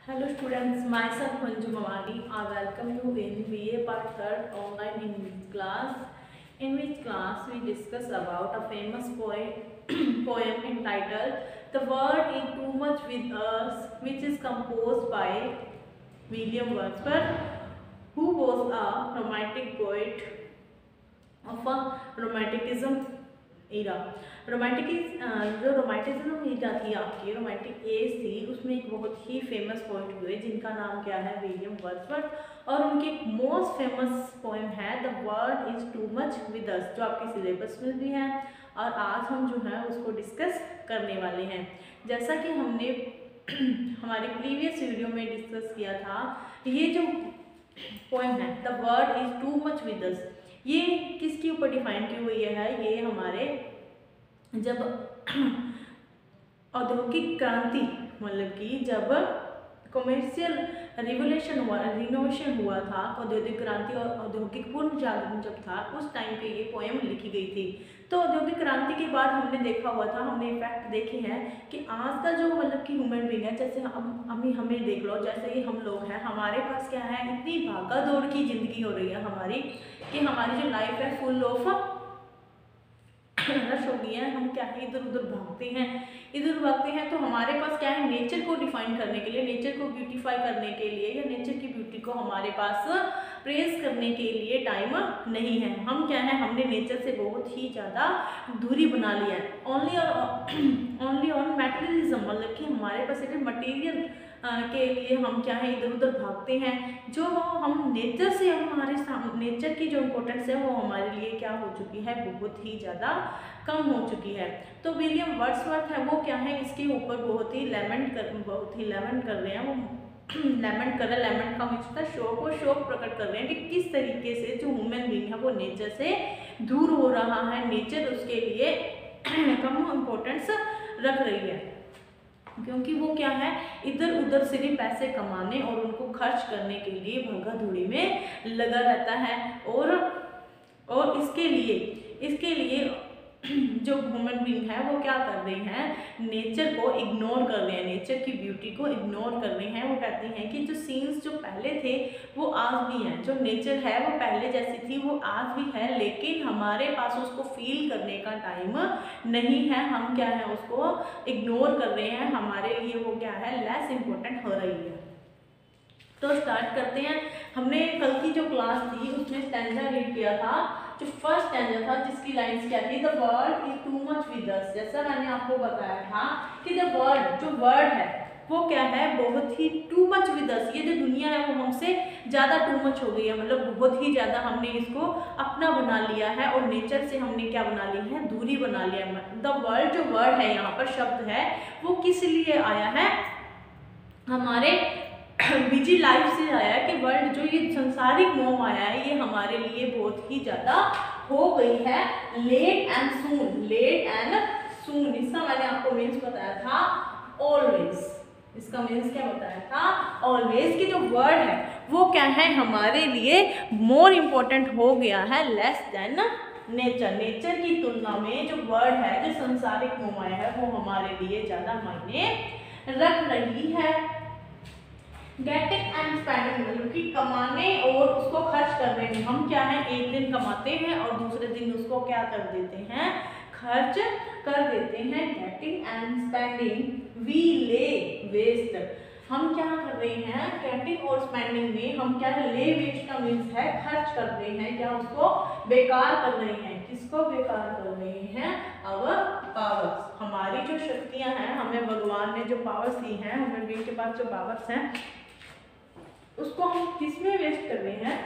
Hello students, myself Manju Mawani. I welcome you in BA Part 3rd online English class. In which class we discuss about a famous poem entitled The World is Too Much With Us, which is composed by William Wordsworth, who was a romantic poet of a romanticism era. जो romanticism Ira थी, आपकी romantic as थी, उसमें एक बहुत ही famous poet हुए जिनका नाम क्या है, विलियम वर्ड्सवर्थ। और उनकी मोस्ट फेमस पोएम है the world is too much with us, जो आपके सिलेबस में भी है और आज हम जो है उसको डिस्कस करने वाले हैं। जैसा कि हमने हमारे प्रीवियस वीडियो में डिस्कस किया था, ये जो पोएम है the world is too much with us, ये किसके ऊपर डिफाइन की हुई है? ये हमारे जब औद्योगिक क्रांति, मतलब कि जब कमर्शियल रिनोवेशन हुआ था, औद्योगिक क्रांति और औद्योगिक पुनर्जागरण जब था, उस टाइम पे ये पोएम लिखी गई थी। तो औद्योगिक क्रांति के बाद हमने देखा हुआ था, हमने इफेक्ट देखे हैं कि आज का जो मतलब कि ह्यूमन बीइंग है, जैसे अभी हमें देख लो, जैसे कि हम लोग हैं, हमारे पास क्या है, इतनी भागा दौड़ की जिंदगी हो रही है हमारी, कि हमारी जो लाइफ है फुल ऑफ रश हो गई है। हम क्या है, इधर उधर भागते हैं, तो हमारे पास क्या है, नेचर को डिफाइन करने के लिए, नेचर को ब्यूटीफाई करने के लिए, या नेचर की ब्यूटी को हमारे पास प्रेज करने के लिए टाइम नहीं है। हम क्या है, हमने नेचर से बहुत ही ज़्यादा दूरी बना लिया है। ओनली ऑन मटेरियलिज्म, मतलब कि हमारे पास एक मटेरियल के लिए हम क्या है, इधर उधर भागते हैं। जो हम नेचर से, हमारे नेचर की जो इम्पोर्टेंस है वो हमारे लिए क्या हो चुकी है, बहुत ही ज़्यादा कम हो चुकी है। तो विलियम वर्ड्सवर्थ है, वो क्या है, इसके ऊपर बहुत ही लेमेंट कर रहे हैं। वो लेमेंट का मतलब शोक प्रकट कर रहे हैं कि किस तरीके से जो ह्यूमन बीइंग है वो नेचर से दूर हो रहा है, नेचर उसके लिए कम इम्पोर्टेंस रख रही है, क्योंकि वो क्या है, इधर उधर सिर्फ पैसे कमाने और उनको खर्च करने के लिए भागा दौड़ी में लगा रहता है। और इसके लिए जो ह्यूमन बीइंग है वो क्या कर रहे हैं, नेचर को इग्नोर कर रहे हैं, नेचर की ब्यूटी को इग्नोर कर रहे हैं। वो कहते हैं कि जो सीन्स जो पहले थे वो आज भी हैं, जो नेचर है वो पहले जैसी थी वो आज भी है, लेकिन हमारे पास उसको फील करने का टाइम नहीं है। हम क्या है, उसको इग्नोर कर रहे हैं, हमारे लिए वो क्या है, लेस इम्पोर्टेंट हो रही है। तो स्टार्ट करते हैं। हमने कल की जो क्लास थी उसमें स्टैंजा रीड किया था। जो फर्स्ट स्टैंजा था जिसकी लाइंस क्या थी, the world is too much with us. जैसा मैंने आपको बताया था कि द वर्ल्ड, जो वर्ड है वो क्या है, बहुत ही टू मच विद अस, ये जो दुनिया है वो हमसे ज़्यादा टू मच हो गई है, मतलब बहुत ही ज़्यादा हमने इसको अपना बना लिया है और नेचर से हमने क्या बना ली है, दूरी बना लिया है। द वर्ल्ड, जो वर्ड है यहाँ पर शब्द है, वो किस लिए आया है, हमारे बिजी लाइफ से आया कि वर्ल्ड, जो ये संसारिक मोह आया है, ये हमारे लिए बहुत ही ज़्यादा हो गई है। लेट एंड सून, इसका मैंने आपको मीन्स बताया था ऑलवेज। इसका मीन्स क्या बताया था, ऑलवेज की जो वर्ड है वो क्या है, हमारे लिए मोर इम्पोर्टेंट हो गया है, लेस देन नेचर की तुलना में जो वर्ड है, जो संसारिक मोह आया है, वो हमारे लिए ज़्यादा मायने रख रही है। गेटिंग एंड स्पेंडिंग, मतलब कि कमाने और उसको खर्च करने में, हम क्या है, एक दिन कमाते हैं और दूसरे दिन उसको क्या कर देते हैं, खर्च कर देते हैं। गेटिंग एंड स्पेंडिंग वी ले वेस्ट, हम क्या कर रहे हैं, गेटिंग और स्पेंडिंग में हम क्या है, ले वेस्ट का मीन्स है खर्च कर रहे हैं, क्या उसको बेकार कर रहे हैं। किसको बेकार कर रहे हैं, अवर पावर्स, हमारी जो शक्तियां हैं, हमें भगवान ने जो पावर्स दी हैं, हमें बीइंग के पास जो पावर्स हैं, उसको हम किसमें वेस्ट कर रहे हैं,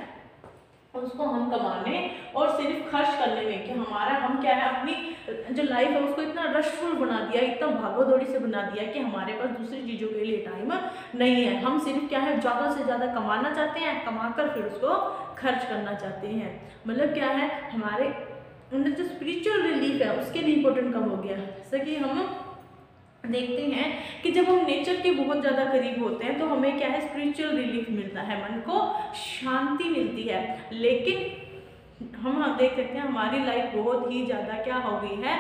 उसको हम कमाने और सिर्फ खर्च करने में, कि हमारा हम क्या है, अपनी जो लाइफ है उसको इतना रशफुल बना दिया, इतना भागोदौड़ी से बना दिया कि हमारे पास दूसरी चीज़ों के लिए टाइम नहीं है। हम सिर्फ क्या है, ज़्यादा से ज़्यादा कमाना चाहते हैं, कमाकर फिर उसको खर्च करना चाहते हैं। मतलब क्या है, हमारे अंदर जो स्पिरिचुअल रिलीफ है उसके लिए इम्पोर्टेंट कम हो गया। जैसे कि हम देखते हैं कि जब हम नेचर के बहुत ज़्यादा करीब होते हैं तो हमें क्या है, स्पिरिचुअल रिलीफ मिलता है, मन को शांति मिलती है। लेकिन हम देख सकते हैं हमारी लाइफ बहुत ही ज़्यादा क्या हो गई है,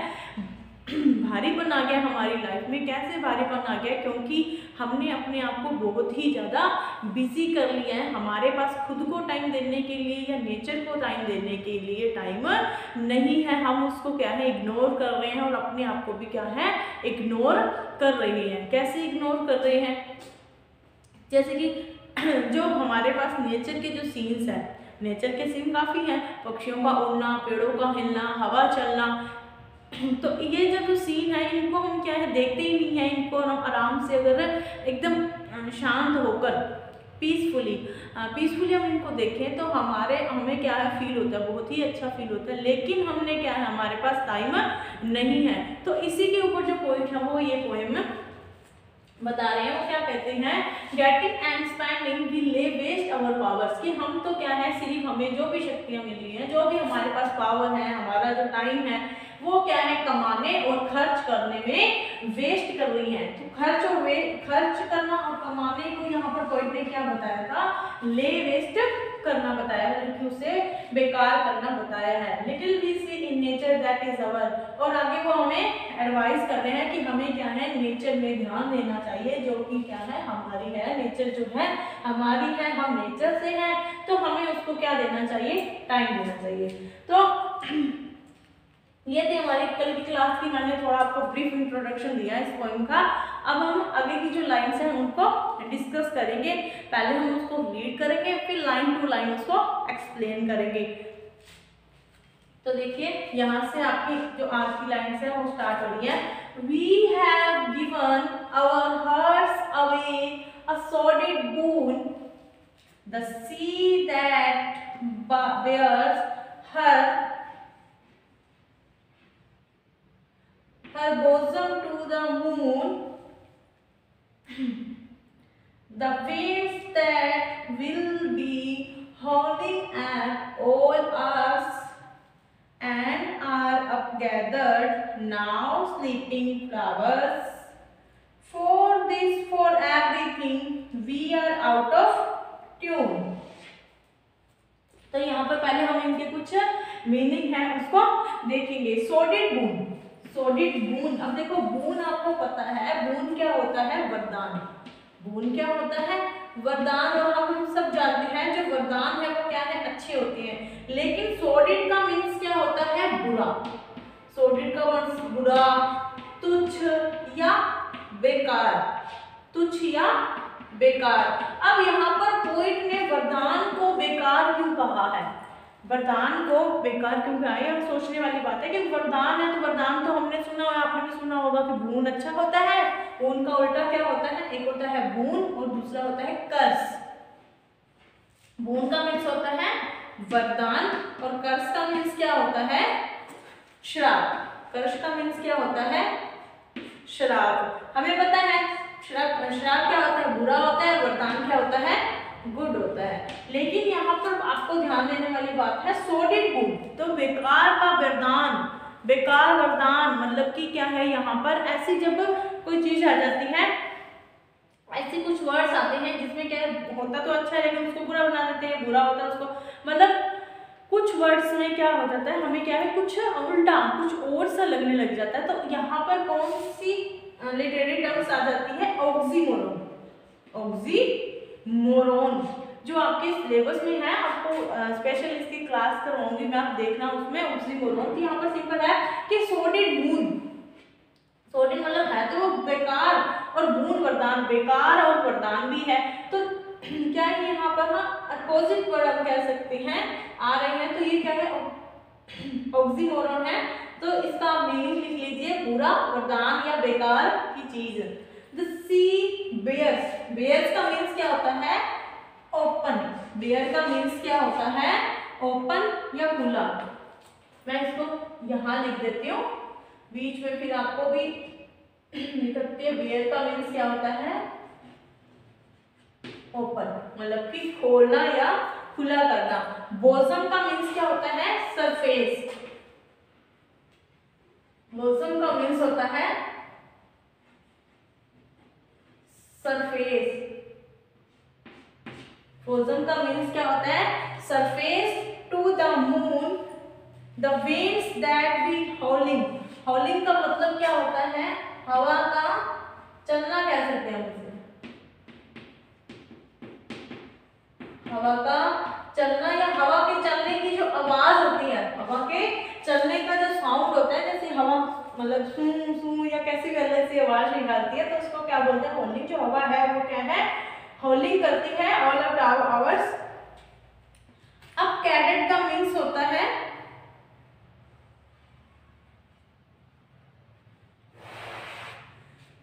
भारीपन आ गया हमारी लाइफ में। कैसे भारीपन आ गया? क्योंकि हमने अपने आप को बहुत ही ज़्यादा बिजी कर लिया है। हमारे पास खुद को टाइम देने के लिए या नेचर को टाइम देने के लिए टाइम नहीं है। हम उसको क्या है, इग्नोर कर रहे हैं और अपने आप को भी क्या है, इग्नोर कर रहे हैं। कैसे इग्नोर कर रहे हैं? जैसे कि जो हमारे पास नेचर के जो सीन्स हैं, नेचर के सीन काफ़ी हैं, पक्षियों का उड़ना, पेड़ों का हिलना, हवा चलना, तो ये जो सीन है इनको हम क्या है, देखते ही नहीं है। इनको हम आराम से अगर एकदम शांत होकर पीसफुली हम इनको देखें तो हमें क्या है, फील होता है, बहुत ही अच्छा फील होता है। लेकिन हमने क्या है, हमारे पास टाइम नहीं है। तो इसी के ऊपर जो पोइट है वो ये पोएम बता रहे हैं। वो क्या कहते हैं, गेटिंग एंड स्पेंडिंग वी ले वेस्ट अवर पावर्स, कि हम तो क्या है, सिर्फ हमें जो भी शक्तियां मिली हैं, जो भी हमारे पास पावर है, हमारा जो टाइम है, वो क्या है, कमाने और खर्च करने में वेस्ट कर रही हैं। तो खर्च करना और कमाने को यहाँ पर पोइट ने क्या बताया था, ले वेस्ट करना बताया है, कि उसे बेकार करना बताया है। Little we see in nature that is our, और आगे वो हमें एडवाइस कर रहे हैं कि हमें क्या है, नेचर में ध्यान देना चाहिए, जो कि क्या है, हमारी है। नेचर जो है हमारी है, हम नेचर से हैं, तो हमें उसको क्या देना चाहिए, टाइम देना चाहिए। तो ये थी हमारी कल की क्लास की, मैंने थोड़ा आपको ब्रीफ इंट्रोडक्शन दिया है इस पोएम का। अब हम आगे की जो लाइन्स हैं उनको डिस्कस करेंगे। पहले हम उसको रीड करेंगे, फिर लाइन टू लाइन उसको एक्सप्लेन करेंगे। तो देखिए यहाँ से आपकी जो आज की लाइन्स है वो स्टार्ट हो रही है। We have given our hearts away a solid boon, the sea that bears her bosom to the moon, the winds that will be howling at all us and are upgathered now sleeping flowers, for everything we are out of tune। तो यहाँ पर पहले हम इनके कुछ meaning है उसको देखेंगे। सोडिड बून, सोडिड बून, अब देखो बून आपको पता है, बून क्या होता है, वरदान। बून क्या होता है, वरदान। और हम सब जानते हैं जो वरदान है वो क्या है, अच्छे होते हैं। लेकिन सोडिड का मीन्स क्या होता है, बुरा। सोडिड का मीन्स बुरा, तुच्छ या बेकार, तुच्छ या बेकार। अब यहाँ पर पोइट ने वरदान को बेकार क्यों कहा है, वरदान को बेकार क्यों कहा है? सोचने वाली बात है कि वरदान है तो वरदान तो हमने सुना है, आपने भी सुना होगा कि बून अच्छा होता है, बून का उल्टा क्या होता है, एक होता है बून और दूसरा होता है कर्स। बून का मीन्स होता है वरदान और कर्स का मीन्स क्या होता है, श्राप। कर्स का मीन्स क्या होता है, श्राप। हमें पता है श्राप क्या होता है, बुरा होता है, वरदान क्या होता है, गुड होता है। लेकिन यहाँ पर आपको ध्यान देने वाली बात है, सोडिड बून, तो बेकार का वरदान, बेकार वरदान मतलब कि क्या है, यहाँ पर ऐसी जब कोई चीज आ जाती है, ऐसे कुछ वर्ड्स आते हैं जिसमें क्या होता तो अच्छा है लेकिन उसको बुरा बना देते हैं, बुरा होता है उसको, मतलब कुछ वर्ड्स में क्या हो जाता है, हमें क्या है, कुछ उल्टा कुछ और सा लगने लग जाता है। तो यहाँ पर कौन सी लिटरेरी टर्म्स आ जाती है, ऑक्सीमोरोन। ऑक्सीमोरोन जो आपके सिलेबस में है, आपको स्पेशल इसकी क्लास करवाऊंगी मैं, आप देखना उसमें ऑक्सीमोरोन। तो यहाँ पर सिंपल है कि सोडिड बून, सोडिड मतलब है तो वो बेकार, और बून वरदान, बेकार और वरदान भी है। तो क्या है यहाँ पर हम अपोजिट वर्ड हम कह सकते हैं आ रहे हैं, तो ये क्या है, ऑक्सीमोरोन है। तो इसका मीनिंग लिख लीजिए, बुरा, वरदान या बेकार की चीज। द सी बेयर्स, बेयर्स का मीन्स क्या होता है, ओपन। बेयर का मीन्स क्या होता है, ओपन या खुला। मैं इसको यहाँ लिख देती हूँ बीच में, फिर आपको भी लिख सकती है। बेयर का मीन्स क्या होता है, ओपन मतलब कि खोलना या खुला करना। बोसम का मीन्स क्या होता है, सरफेस। बोसम का मीन्स होता है सरफेस। बोसम का मीन्स क्या होता है, surface to the moon, the winds that be howling, howling का मतलब क्या होता है, हवा का चलना कह सकते हैं उसे, हवा का चलना या हवा के चलने की जो आवाज होती है, हवा के चलने का जो साउंड होता है, जैसे हवा मतलब सू सू या कैसी भी अलग सी आवाज निकालती है, तो उसको क्या बोलते हैं, हॉलिंग। जो हवा है वो क्या है, हॉलिंग करती है ऑल ऑफ आवर्स। अब कैडेट का मीन्स होता है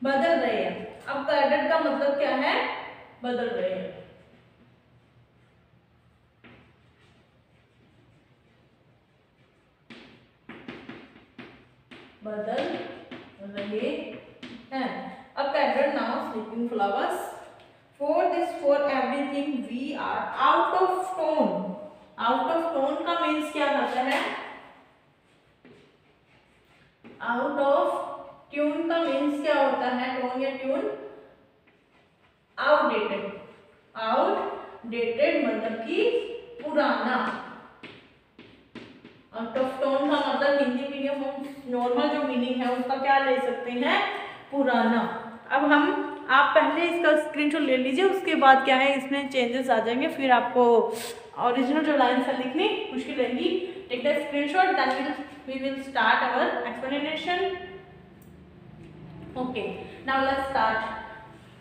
बदल रहे हैं। अब कैडेट का मतलब क्या है, बदल रहे हैं, बदल रहे हैं। अब cadet now sleeping flowers for this for everything we are out of tone. Out of tone का मीन्स क्या होता है, आउट ऑफ ट्यून का मीन्स क्या होता है, टोन या ट्यून, आउटडेटेड। आउटडेटेड मतलब कि पुराना। आउट ऑफ टोन का मतलब हिंदी मीडियम नॉर्मल जो मीनिंग है उसका क्या ले सकते हैं, पुराना। अब आप पहले इसका स्क्रीनशॉट ले लीजिए, उसके बाद क्या है इसमें चेंजेस आ जाएंगे, फिर आपको ओरिजिनल जो लाइन है लिखनी मुश्किल रहेगी। Take the screenshot, then we will start our explanation. Okay, now let's start.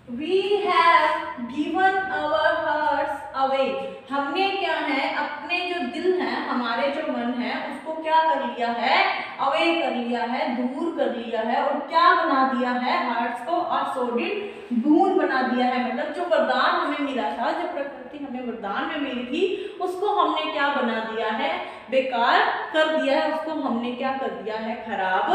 We have given our hearts away. हमने क्या है, अपने जो दिल है, हमारे जो मन है, उसको क्या कर लिया है, अवे कर लिया है, दूर कर लिया है, और क्या बना दिया है, हार्ट्स को असोडिड दूर बना दिया है। मतलब जो वरदान हमें मिला था, जो प्रकृति हमें वरदान में मिली थी, उसको हमने क्या बना दिया है, बेकार कर दिया है, उसको हमने क्या कर दिया है, खराब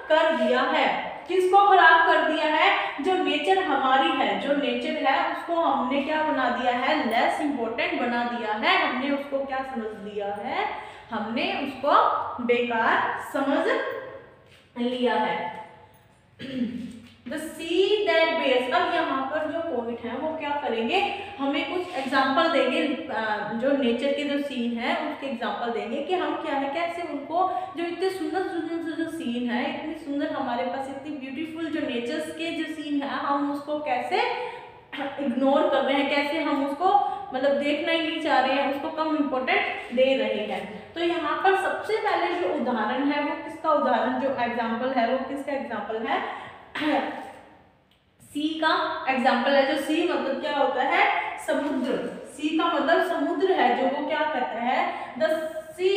कर दिया है। किसको खराब कर दिया है, जो नेचर हमारी है, जो नेचर है उसको हमने क्या बना दिया है, लेस इम्पोर्टेंट बना दिया है। हमने उसको क्या समझ लिया है, हमने उसको बेकार समझ लिया है। The sea that bears। अब यहाँ पर जो पोइट है वो क्या करेंगे, हमें कुछ एग्जाम्पल देंगे, जो नेचर के जो सीन है उसके एग्जाम्पल देंगे कि हम क्या है, कैसे उनको, जो इतने सुंदर सुंदर जो सीन है, इतनी सुंदर हमारे पास इतनी ब्यूटीफुल जो नेचर्स के जो सीन है, हम उसको कैसे इग्नोर कर रहे हैं, कैसे हम उसको मतलब देखना ही नहीं चाह रहे हैं, उसको कम इम्पोर्टेंट दे रहे हैं। तो यहाँ पर सबसे पहले जो उदाहरण है वो किसका उदाहरण, जो एग्जाम्पल है वो किसका एग्जाम्पल है, सी का एग्जाम्पल है। जो सी मतलब क्या होता है, समुद्र। सी का मतलब समुद्र है, जो वो क्या कहता है, the sea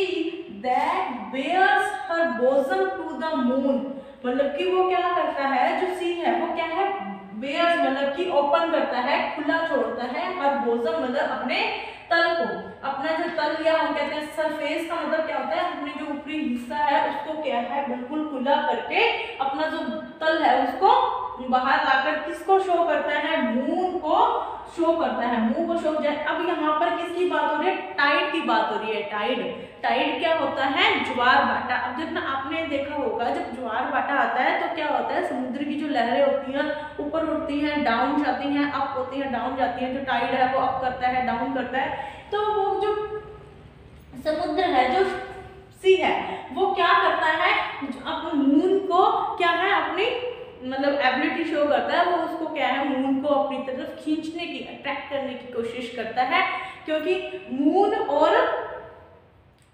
that bares her bosom to the moon. मतलब कि वो क्या करता है, जो सी है वो क्या है, बेयर्स मतलब कि ओपन करता है, खुला छोड़ता है, हर बोसम मतलब अपने तल को, अपना जो तल या हम कहते हैं सरफेस का मतलब क्या होता है, अपने जो ऊपरी हिस्सा है उसको क्या है, बिल्कुल खुला करके अपना जो तल है उसको बाहर लाकर किसको शो करता है, मून को शो करता है, मुंह को शो। अब यहाँ पर किसकी बात हो रही है, टाइड की बात हो रही है। टाइड क्या होता है, ज्वार भाटा। अब जब ना आपने देखा होगा, जब ज्वार भाटा आता है तो क्या होता है, समुद्र की जो लहरें होती हैं ऊपर उठती हैं, डाउन जाती हैं, अप होती हैं, डाउन जाती हैं। जो टाइड है वो अप करता है, डाउन करता है। तो वो जो समुद्र है, जो सी है, वो क्या करता है, अपने मून को क्या है, अपनी मतलब एबिलिटी शो करता है। वो उसको क्या है, मून को अपनी तरफ खींचने की, अट्रैक्ट करने की कोशिश करता है, क्योंकि मून और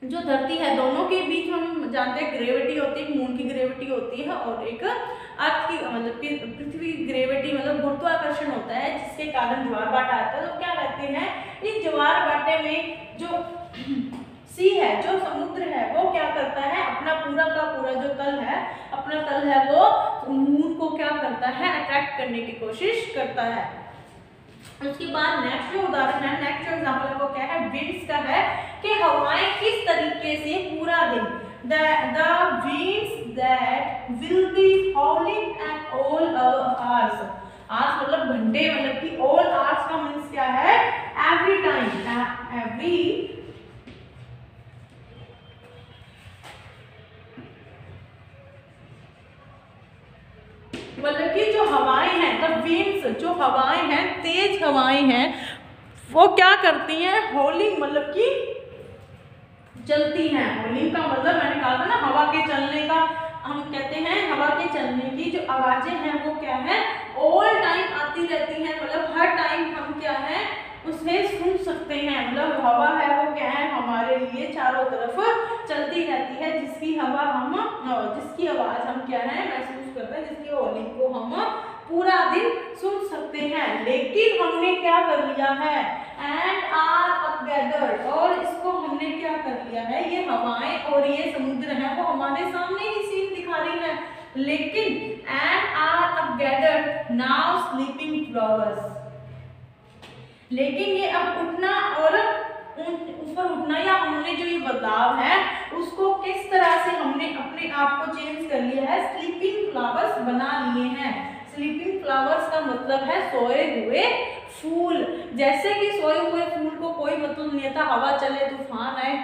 जो धरती है दोनों के बीच में हम जानते हैं ग्रेविटी होती है, मून की ग्रेविटी होती है और एक अर्थ की मतलब पृथ्वी की ग्रेविटी मतलब गुरुत्वाकर्षण होता है, जिसके कारण ज्वार भाटा आता है। तो क्या कहते हैं, इस ज्वार भाटे में जो सी है, जो समुद्र है, वो क्या करता है, अपना पूरा का पूरा जो तल है, अपना तल है, वो मून को क्या करता है, अट्रैक्ट करने की कोशिश करता है। उसके बाद नेक्स्ट जो उदाहरण है, नेक्स्ट जो एग्जांपल है वो क्या है, विंड्स का है कि हवाएं किस तरीके से पूरा दिन, the winds that will be howling at all hours। hours मतलब घंटे, मतलब कि all hours का मीन्स क्या है, every time, every मतलब कि जो हवाएं हैं, द विंड्स, जो हवाएं हैं, तेज हवाएं हैं, वो क्या करती हैं, हॉलिंग मतलब कि चलती हैं। हॉलिंग का मतलब मैंने कहा था ना, हवा के चलने का, हम कहते हैं हवा के चलने की जो आवाजें हैं वो क्या है, ऑल टाइम आती रहती हैं, मतलब हर टाइम हम क्या है उसे सुन सकते हैं। मतलब हवा है वो क्या है, हमारे लिए चारों तरफ चलती रहती है, जिसकी हवा हम जिसकी आवाज हम क्या है महसूस करते हैं, जिसकी होली को हम पूरा दिन सुन सकते हैं। लेकिन हमने क्या कर लिया है, एंड आर अप गैदर्ड, और इसको हमने क्या कर लिया है, ये हवाएं और ये समुद्र है वो हमारे सामने ही सीन दिखा रही है, लेकिन and are up gathered now sleeping flowers, लेकिन ये अब उठना और ऊपर उठना या हमने जो ये बदलाव है उसको किस तरह से हमने अपने आप को चेंज कर लिया है, स्लीपिंग फ्लावर्स बना लिए हैं। स्लीपिंग फ्लावर्स का मतलब है सोए हुए फूल। जैसे कि सोए हुए फूल को कोई मतलब नहीं था, हवा चले तूफान आए,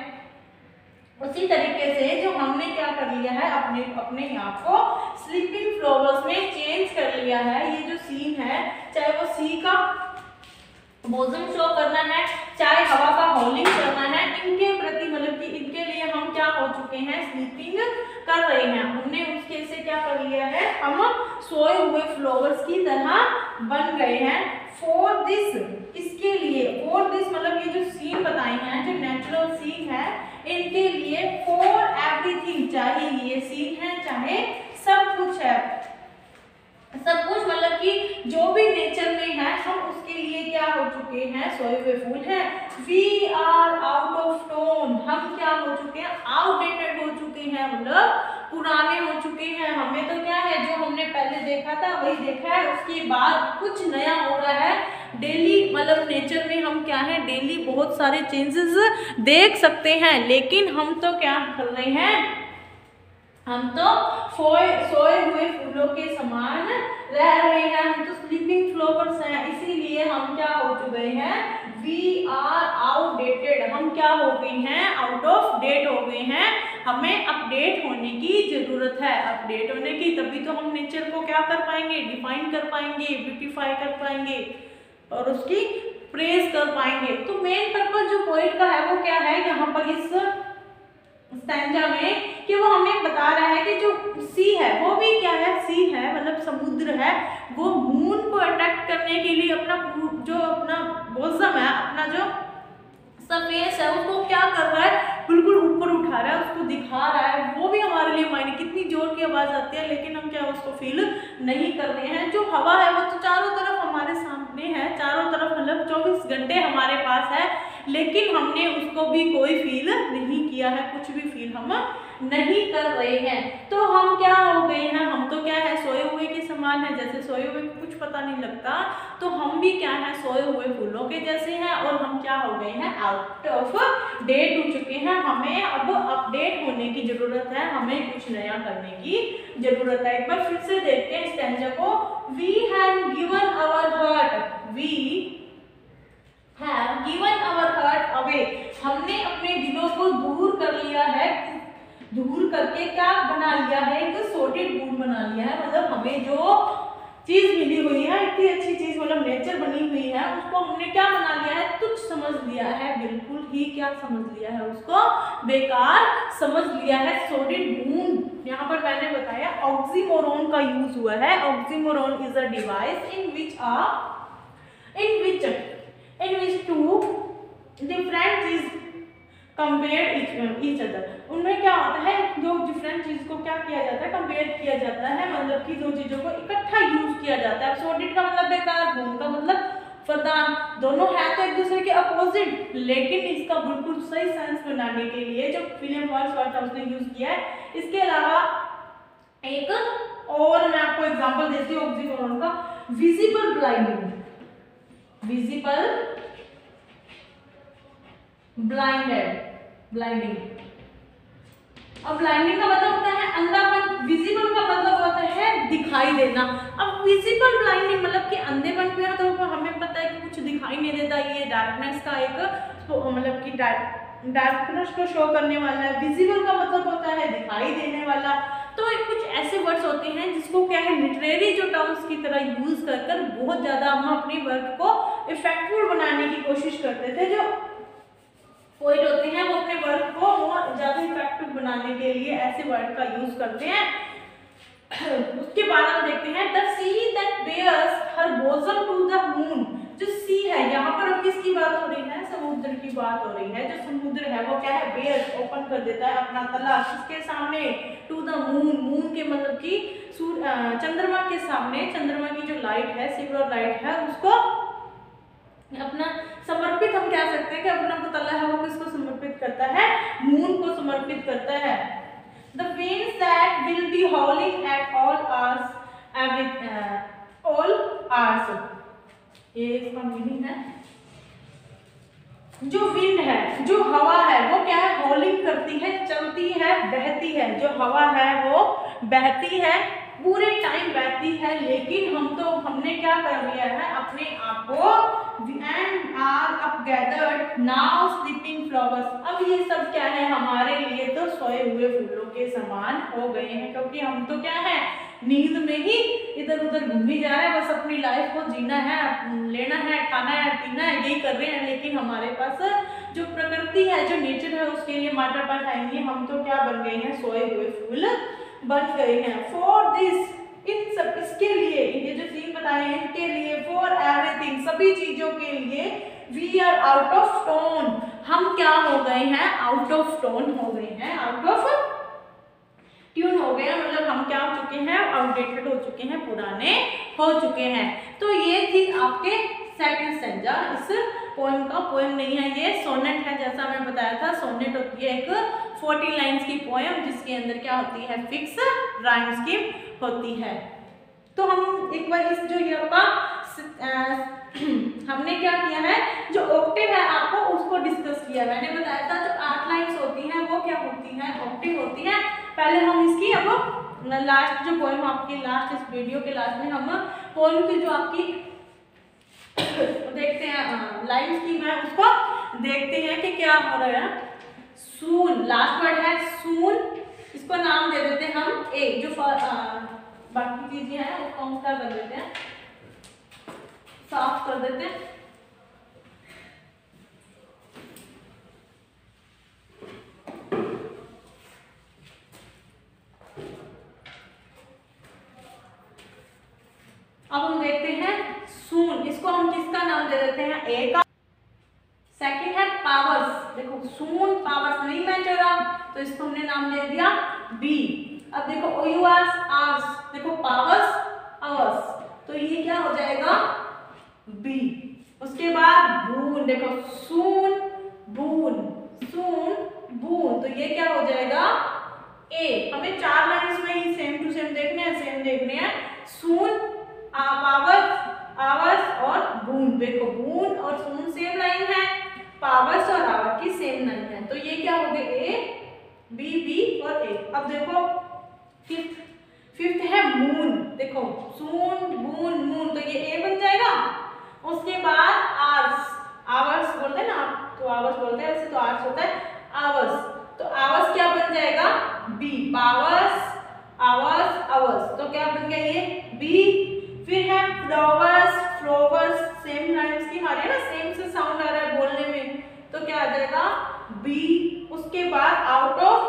उसी तरीके से जो हमने क्या कर लिया है अपने आप को स्लीपिंग फ्लावर्स में चेंज कर लिया है। ये जो सीन है, चाहे वो सी का मौसम शो करना है, चाहे हवा का हॉलिंग करना है, इनके प्रति मतलब कि इनके लिए हम क्या हो चुके हैं, स्लीपिंग कर रहे हैं। हमने उसके से क्या कर लिया है, हम सोए हुए फ्लावर्स की तरह बन गए हैं। फॉर दिस, इसके लिए, फॉर दिस मतलब ये जो सीन बताए हैं, जो नेचुरल सीन है, इनके लिए फॉर एवरीथिंग, चाहे ये सीन है चाहे सब कुछ है, सब कुछ मतलब कि जो भी नेचर में है हम उसके लिए क्या हो चुके हैं, सोए हुए फूल हैं। We are out of tone, हम क्या हो चुके हैं, आउटडेटेड हो चुके हैं, मतलब पुराने हो चुके हैं। हमें तो क्या है, जो हमने पहले देखा था वही देखा है, उसके बाद कुछ नया हो रहा है। डेली मतलब नेचर में हम क्या है, डेली बहुत सारे चेंजेस देख सकते हैं, लेकिन हम तो क्या कर रहे हैं, हम तो सोए हुए फूलों के समान रह रहे हैं, हम तो स्लीपिंग फ्लावर्स हैं। इसीलिए हम क्या हो चुके हैं, वी आर आउटडेटेड, हम क्या हो गए हैं, आउट ऑफ डेट हो गए हैं। हमें अपडेट होने की जरूरत है, अपडेट होने की, तभी तो हम नेचर को क्या कर पाएंगे, डिफाइन कर पाएंगे, ब्यूटीफाई कर पाएंगे और उसकी प्रेज कर पाएंगे। तो मेन पर्पस जो पोएट का है वो क्या है यहाँ पर इस स्टैंजा में, कि वो हमें बता रहा है कि जो सी है वो भी क्या है, सी है मतलब समुद्र है, वो मून को अट्रैक्ट करने के लिए अपना बॉजम है, अपना जो सरफेस है उसको क्या कर रहा है, बिल्कुल ऊपर उठा रहा है, उसको दिखा रहा है। वो भी हमारे लिए मायने, कितनी जोर की आवाज आती है लेकिन हम क्या उसको फील नहीं कर रहे हैं। जो हवा है वो तो चारों तरफ हमारे सामने है, चारों तरफ मतलब 24 घंटे हमारे पास है, लेकिन हमने उसको भी कोई फील नहीं किया है, कुछ भी फील हम नहीं कर रहे हैं। तो हम क्या हो गए हैं, हम तो क्या है, सोए हुए के समान है। जैसे सोए हुए को कुछ पता नहीं लगता, तो हम भी क्या है, सोए हुए फूलों के जैसे हैं, और हम क्या हो गए हैं, आउट ऑफ डेट हो चुके हैं। हमें अब अपडेट होने की जरूरत है, हमें कुछ नया करने की जरूरत है। एक बार फिर से देखते हैं स्टैंजा को। We have given our heart, we have given our heart away, हमने अपने दिलों को दूर कर लिया है, दूर करके क्या बना लिया है, एक सॉर्टेड मूड बना लिया है। मतलब हमें जो चीज मिली हुई है, इतनी अच्छी चीज मतलब नेचर बनी हुई है, उसको हमने क्या बना लिया है, तुच्छ समझ लिया है, बिल्कुल ही क्या समझ लिया है, उसको बेकार समझ लिया है। सॉर्टेड मूड, यहाँ पर मैंने बताया ऑक्सीमोरोन का यूज हुआ है। Oxymoron is a device in which two different चीज कंपेयर ईच अदर। उनमें क्या होता है, जो डिफरेंट चीज को क्या किया जाता है, कंपेयर किया जाता है, मतलब कि दो चीजों को इकट्ठा यूज किया जाता है। सॉर्टेड का मतलब बेकार, बूम का मतलब वरदान, दोनों है तो एक दूसरे के अपोजिट, लेकिन इसका बिल्कुल सही सेंस बनाने के लिए जो विलियम वर्ड्सवर्थ था उसने यूज किया है। इसके अलावा एक और मैं आपको एग्जांपल देती हूँ ऑक्सीमोरोन का, विजिबल ब्लाइंडिंग, विजिबल ब्लाइंडिंग। अब ब्लाइंडिंग का मतलब होता है अंधापन, विजिबल का मतलब होता है दिखाई देना। अब विजिबल ब्लाइंडिंग मतलब कि अंधेपन पे तो हमें पता है कि कुछ दिखाई नहीं देता, ये डार्कनेस का एक मतलब कि डार्कनेस को शो करने वाला है। विजिबल का मतलब होता है दिखाई देने वाला। तो कुछ ऐसे वर्ड्स होते हैं जिसको क्या है, लिटरेरी जो टर्म्स की तरह यूज कर बहुत ज्यादा हम अपने वर्क को इफेक्टफुल बनाने की कोशिश करते थे। जो पोएट होते हैं वो अपने वर्क को और ज्यादा इफेक्टिव बनाने के लिए ऐसे वर्ड का यूज करते हैं। उसके बाद हम देखते हैं the sea that bares her bosom to the moon. जो सी है, यहाँ पर अब किसकी बात हो रही है? समुद्र की बात हो रही है। जो समुद्र है वो क्या है? बेयर्स, ओपन कर देता है अपना तला किसके सामने? To the moon. मून के मतलब कि चंद्रमा के सामने। चंद्रमा की जो लाइट है, सिल्वर लाइट है, उसको अपना समर्पित हम कह सकते हैं कि अपना जो तला है वो किसको समर्पित करता है? मून को समर्पित करता है। The winds that will be howling at all hours, all hours. ये इसका मीनिंग है। जो विंड है, जो हवा है, वो क्या है? हॉलिंग करती है, चलती है, बहती है। जो हवा है वो बहती है, पूरे टाइम बहती है, लेकिन हमने क्या कर लिया है? अपने आप को and are up gathered now sleeping flowers। अब ये सब क्या है? हमारे लिए तो सोए हुए फूलों के समान हो गए हैं, क्योंकि हम तो क्या है? नींद में ही इधर उधर घूमी जा रहे हैं, बस अपनी लाइफ को जीना है, लेना है, खाना है, पीना है, यही कर रहे हैं। लेकिन हमारे पास जो प्रकृति है, जो नेचर है, उसके लिए हमारे पास टाइम नहीं। हम तो क्या बन गए हैं? सोए हुए फूल बन गए हैं। फॉर दिस, इन सब, इसके लिए, ये जो सीन बताए हैं इनके लिए, फॉर एवरीथिंग, सभी चीजों के लिए, we are out of tone, हम क्या हो गए हैं? आउट ऑफ टोन हो गए हैं, आउट ऑफ ट्यून हो गए हैं। मतलब हम क्या हो चुके हैं? आउटडेटेड हो चुके हैं, पुराने हो चुके हैं। तो ये थी आपके सेकंड स्टैंजा। इस पोएम का, पोएम नहीं है ये, सोनेट है। जैसा मैं बताया था, सोनेट होती है एक 40 लाइन्स की पोएम, जिसके अंदर क्या होती है? फिक्स राइम स्कीम होती है। तो हम एक बार इस जो ये आपका हमने क्या किया है? जो ऑक्टेव है आपको उसको डिस्कस किया। मैंने बताया था जो 8 लाइन्स होती हैं वो क्या होती हैं? ऑक्टेव होती है। पहले हम इसकी, अब लास्ट जो पोएम आपकी, लास्ट इस वीडियो के लास्ट में हम पोएम की जो आपकी देखते हैं लाइन स्कीम है, उसको देखते हैं कि क्या हो रहा है। सून, लास्ट वर्ड है सून, इसको नाम दे देते हैं हम ए। जो बाकी चीजें हैं उसको हम क्या कर देते हैं? साफ कर देते हैं। अब हम देखते हैं सून, इसको हम किसका नाम दे देते हैं? ए का। सेकंड है पावर्स। देखो सून पावर्स नहीं मैच हो रहा, तो इसको हमने नाम दे दिया बी। अब देखो ओयूआर्स आवर्स, देखो पावर्स आवर्स, तो ये क्या हो जाएगा? बी। उसके बाद बून, देखो सून बून, सून बून, तो ये क्या हो जाएगा? ए। हमें 4 लाइन्स में ही सेम टू सेम देखने हैं, सेम देखने हैं। सून, पावर्स, आवर्स और बून। देखो बून और सून सेम लाइन है, पावर्स और आवर की सेम लाइन है, तो ये क्या हो गए? ए बी, बी और ए। अब देखो फिफ्थ है मून। देखो सून बून मून, तो ये ए बन जाएगा। उसके बाद आवर्स, आवर्स बोलते हैं ना आप, तो आवर्स बोलते हैं, वैसे तो आवर्स होता है आवर्स, तो आवर्स क्या बन जाएगा? बी। पावर्स आवर्स आवर्स, तो क्या बन गया? ये बी। फिर है फ्लावर्स, फ्लावर्स सेम लाइन्स की हमारे ना, सेम से साउंड आ रहा है बोलने में, तो क्या आ जाएगा? बी। उसके बाद out of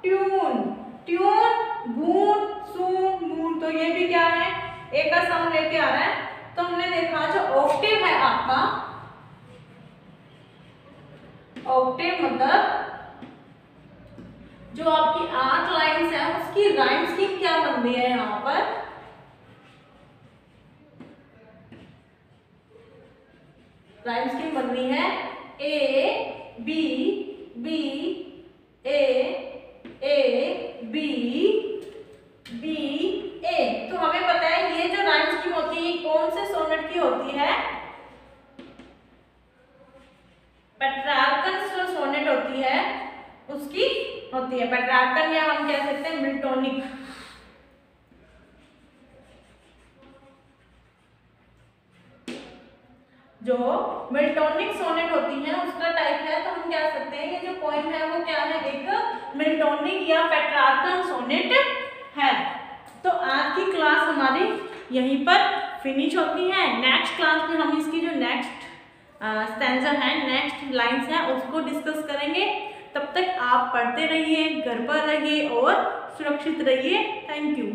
tune, tune boon soon moon, तो ये भी क्या है? ए का साउंड लेके आ रहा है। तो हमने देखा जो ऑक्टेव है आपका, ऑक्टेव मतलब जो आपकी 8 लाइन्स है उसकी राइम स्कीम क्या बन रही है? यहाँ पर राइम स्कीम बन रही है A B B A B B A. तो हमें पता है ये जो राइम स्कीम होती है कौन से सोनेट की होती है? पेट्रार्कन जो सोनेट होती है उसकी होती है। पेट्रार्कन या हम कह सकते हैं मिल्टोनिक। जो मिल्टोनिक सोनेट होती है उसका टाइप है, तो हम कह सकते हैं ये जो पोएम है वो क्या है? एक मिल्टोनिक या पेट्रार्कन सोनेट है। तो आज की क्लास हमारी यहीं पर फिनिश होती है। नेक्स्ट क्लास में हम इसकी जो नेक्स्ट स्टैंजा है, नेक्स्ट लाइंस है, उसको डिस्कस करेंगे। तब तक आप पढ़ते रहिए, घर पर रहिए और सुरक्षित रहिए। Thank you.